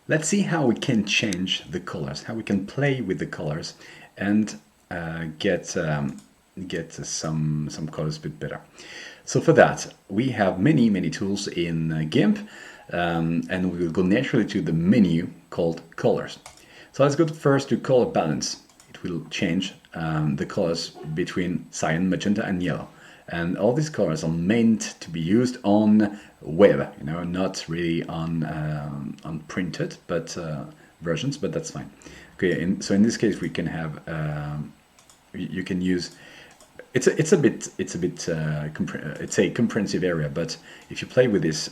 Let's see how we can change the colors, how we can play with the colors and get some colors a bit better. So for that, we have many tools in Gimp, and we will go naturally to the menu called Colors. So let's go first to Color Balance. It will change the colors between cyan, magenta, and yellow. And all these colors are meant to be used on web, not really on printed but versions, but that's fine. Okay, so in this case we can have you can use it's a bit it's a comprehensive area, but if you play with this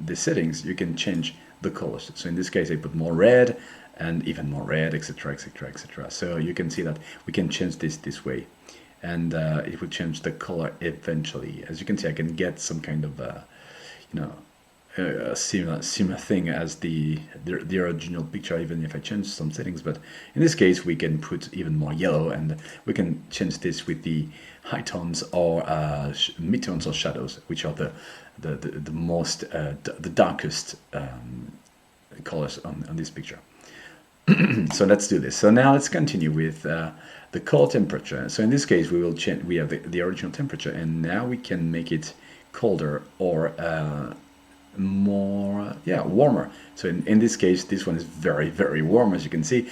the settings, you can change the colors. So in this case I put more red and even more red, etc, etc, etc. So you can see that we can change this way, and it will change the color eventually. As you can see, I can get some kind of similar thing as the original picture, even if I change some settings. But in this case we can put even more yellow, and we can change this with the high tones or mid-tones or shadows, which are the most the darkest colors on this picture. So let's do this. So now let's continue with the color temperature. So in this case we will change, we have the original temperature, and now we can make it colder or more warmer. So in this case this one is very warm, as you can see.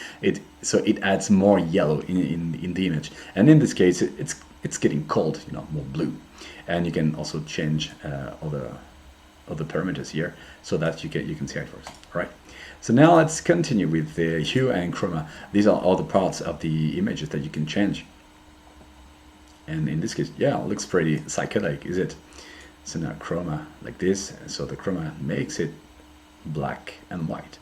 So it adds more yellow in the image, and in this case it's getting cold, more blue. And you can also change other parameters here so that you can see it first. All right, so now let's continue with the hue and chroma. These are all the parts of the images that you can change, and in this case, it looks pretty psychedelic, is it? So now chroma like this, so the chroma makes it black and white,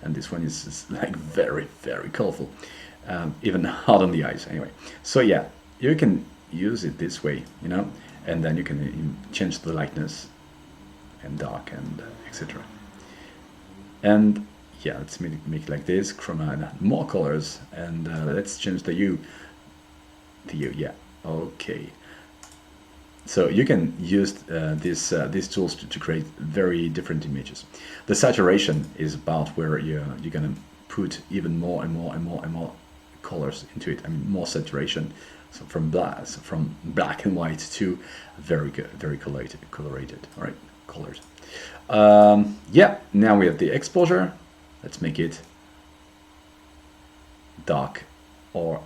and this one is like very colorful, even hard on the eyes anyway. So yeah, you can use it this way, and then you can change the lightness and dark and etc. And yeah, let's make it like this, chroma and more colors, and let's change the hue. Okay. So you can use these tools to create very different images. The saturation is about where you're gonna put even more and more colors into it. I mean, more saturation. So from black and white to very colorated. All right, colors. Now we have the exposure. Let's make it dark or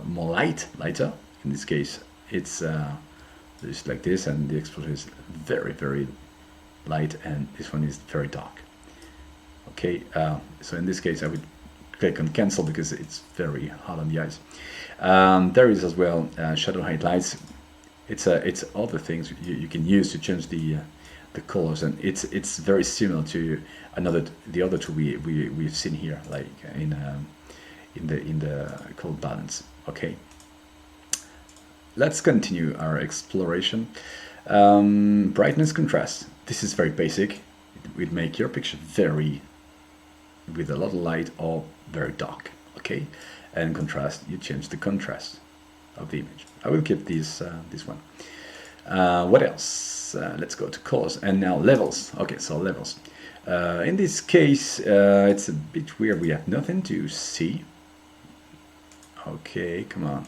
more lighter. In this case, it's just like this, and the exposure is very light, and this one is very dark. Okay, so in this case I would click on cancel because it's very hard on the eyes. There is as well shadow highlights. It's other things you can use to change the colors, and it's very similar to the other two we've seen here, like in the color balance. Okay, let's continue our exploration. Brightness, contrast. This is very basic. It would make your picture with a lot of light or very dark. Okay, and contrast, you change the contrast of the image. I will keep this one. What else? Let's go to colors, and now levels. Okay, so levels. In this case, it's a bit weird. We have nothing to see. Okay, come on.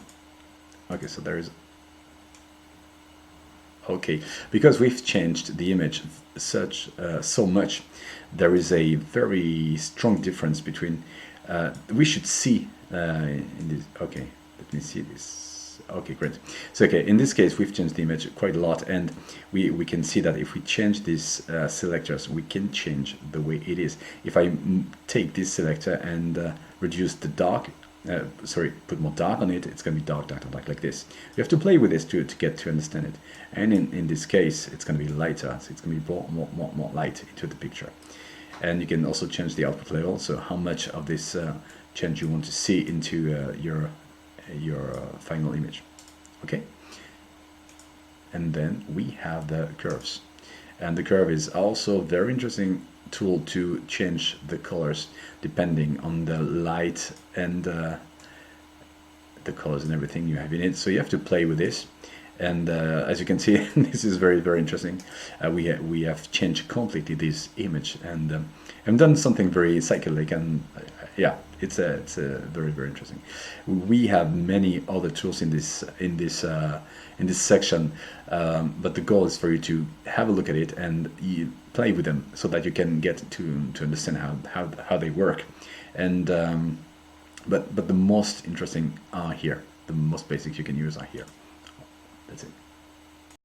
Okay, so there is. Okay, because we've changed the image so much, there is a very strong difference between. We should see in this. Okay, let me see this. Okay, great. So okay, in this case we've changed the image quite a lot, and we can see that if we change these selectors, we can change the way it is. If I take this selector and reduce the dark, put more dark on it, it's going to be dark like this. You have to play with this to get to understand it. And in this case, it's going to be lighter, so it's going to be more light into the picture. And you can also change the output level, so how much of this change you want to see into your final image. Okay. And then we have the curves, and the curve is also a very interesting tool to change the colors depending on the light and the colors and everything you have in it. So you have to play with this, And as you can see, this is very, very interesting. We have changed completely this image, and done something very psychedelic, and yeah, it's a very, very interesting. We have many other tools in this section, but the goal is for you to have a look at it and you play with them so that you can get to understand how they work. And but the most interesting are here. The most basics you can use are here. That's it.